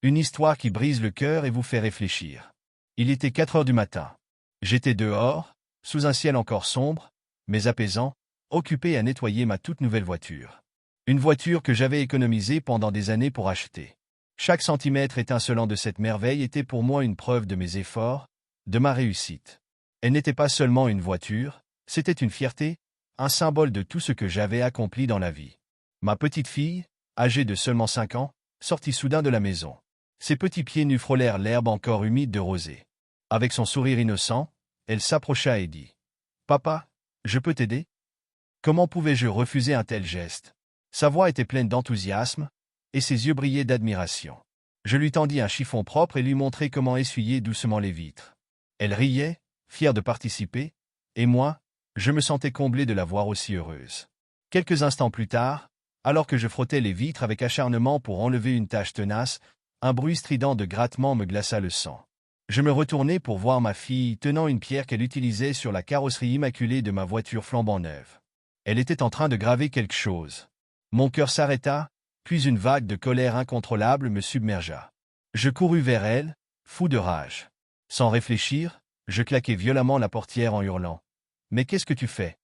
Une histoire qui brise le cœur et vous fait réfléchir. Il était 4 heures du matin. J'étais dehors, sous un ciel encore sombre, mais apaisant, occupé à nettoyer ma toute nouvelle voiture. Une voiture que j'avais économisée pendant des années pour acheter. Chaque centimètre étincelant de cette merveille était pour moi une preuve de mes efforts, de ma réussite. Elle n'était pas seulement une voiture, c'était une fierté, un symbole de tout ce que j'avais accompli dans la vie. Ma petite fille, âgée de seulement 5 ans, sortit soudain de la maison. Ses petits pieds nus frôlèrent l'herbe encore humide de rosée. Avec son sourire innocent, elle s'approcha et dit « Papa, je peux t'aider ?» Comment pouvais-je refuser un tel geste? Sa voix était pleine d'enthousiasme, et ses yeux brillaient d'admiration. Je lui tendis un chiffon propre et lui montrai comment essuyer doucement les vitres. Elle riait, fière de participer, et moi, je me sentais comblé de la voir aussi heureuse. Quelques instants plus tard, alors que je frottais les vitres avec acharnement pour enlever une tache tenace, un bruit strident de grattement me glaça le sang. Je me retournai pour voir ma fille tenant une pierre qu'elle utilisait sur la carrosserie immaculée de ma voiture flambant neuve. Elle était en train de graver quelque chose. Mon cœur s'arrêta, puis une vague de colère incontrôlable me submergea. Je courus vers elle, fou de rage. Sans réfléchir, je claquai violemment la portière en hurlant. « Mais qu'est-ce que tu fais ?»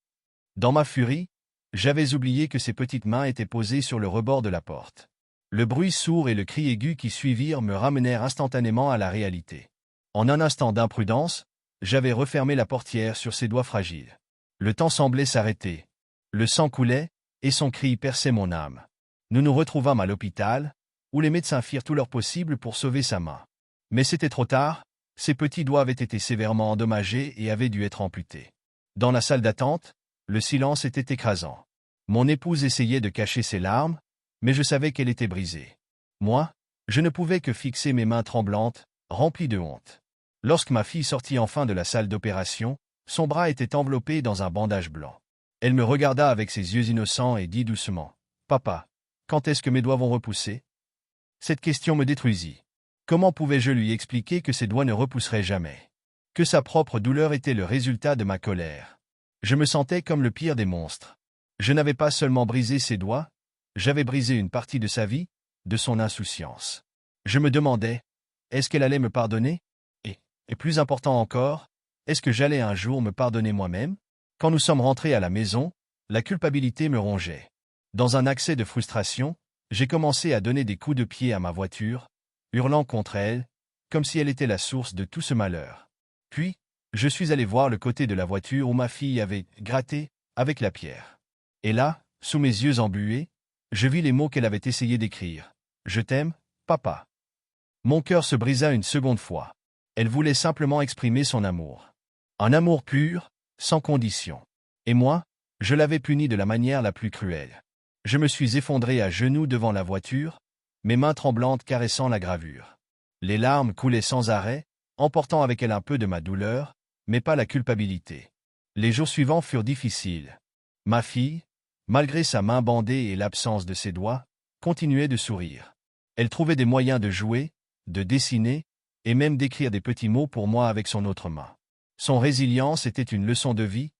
Dans ma furie, j'avais oublié que ses petites mains étaient posées sur le rebord de la porte. Le bruit sourd et le cri aigu qui suivirent me ramenèrent instantanément à la réalité. En un instant d'imprudence, j'avais refermé la portière sur ses doigts fragiles. Le temps semblait s'arrêter. Le sang coulait, et son cri perçait mon âme. Nous nous retrouvâmes à l'hôpital, où les médecins firent tout leur possible pour sauver sa main. Mais c'était trop tard, ses petits doigts avaient été sévèrement endommagés et avaient dû être amputés. Dans la salle d'attente, le silence était écrasant. Mon épouse essayait de cacher ses larmes, mais je savais qu'elle était brisée. Moi, je ne pouvais que fixer mes mains tremblantes, remplies de honte. Lorsque ma fille sortit enfin de la salle d'opération, son bras était enveloppé dans un bandage blanc. Elle me regarda avec ses yeux innocents et dit doucement « Papa, quand est-ce que mes doigts vont repousser ?» Cette question me détruisit. Comment pouvais-je lui expliquer que ses doigts ne repousseraient jamais? Que sa propre douleur était le résultat de ma colère? Je me sentais comme le pire des monstres. Je n'avais pas seulement brisé ses doigts, j'avais brisé une partie de sa vie, de son insouciance. Je me demandais, est-ce qu'elle allait me pardonner? Et plus important encore, est-ce que j'allais un jour me pardonner moi-même? Quand nous sommes rentrés à la maison, la culpabilité me rongeait. Dans un accès de frustration, j'ai commencé à donner des coups de pied à ma voiture, hurlant contre elle, comme si elle était la source de tout ce malheur. Puis, je suis allé voir le côté de la voiture où ma fille avait gratté avec la pierre. Et là, sous mes yeux embués, je vis les mots qu'elle avait essayé d'écrire. « Je t'aime, papa. » Mon cœur se brisa une seconde fois. Elle voulait simplement exprimer son amour. Un amour pur, sans condition. Et moi, je l'avais punie de la manière la plus cruelle. Je me suis effondré à genoux devant la voiture, mes mains tremblantes caressant la gravure. Les larmes coulaient sans arrêt, emportant avec elles un peu de ma douleur, mais pas la culpabilité. Les jours suivants furent difficiles. Ma fille, malgré sa main bandée et l'absence de ses doigts, continuait de sourire. Elle trouvait des moyens de jouer, de dessiner, et même d'écrire des petits mots pour moi avec son autre main. Son résilience était une leçon de vie,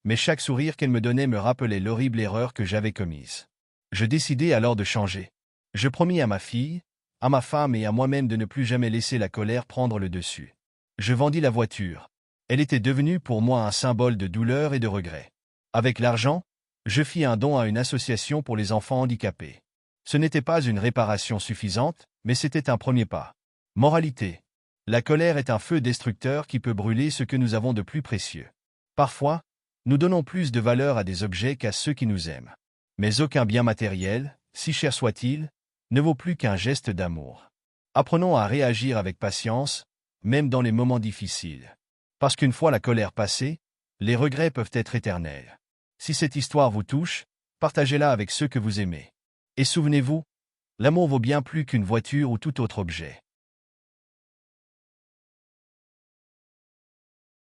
mais chaque sourire qu'elle me donnait me rappelait l'horrible erreur que j'avais commise. Je décidai alors de changer. Je promis à ma fille, à ma femme et à moi-même de ne plus jamais laisser la colère prendre le dessus. Je vendis la voiture. Elle était devenue pour moi un symbole de douleur et de regret. Avec l'argent, je fis un don à une association pour les enfants handicapés. Ce n'était pas une réparation suffisante, mais c'était un premier pas. Moralité. La colère est un feu destructeur qui peut brûler ce que nous avons de plus précieux. Parfois, nous donnons plus de valeur à des objets qu'à ceux qui nous aiment. Mais aucun bien matériel, si cher soit-il, ne vaut plus qu'un geste d'amour. Apprenons à réagir avec patience, même dans les moments difficiles. Parce qu'une fois la colère passée, les regrets peuvent être éternels. Si cette histoire vous touche, partagez-la avec ceux que vous aimez. Et souvenez-vous, l'amour vaut bien plus qu'une voiture ou tout autre objet.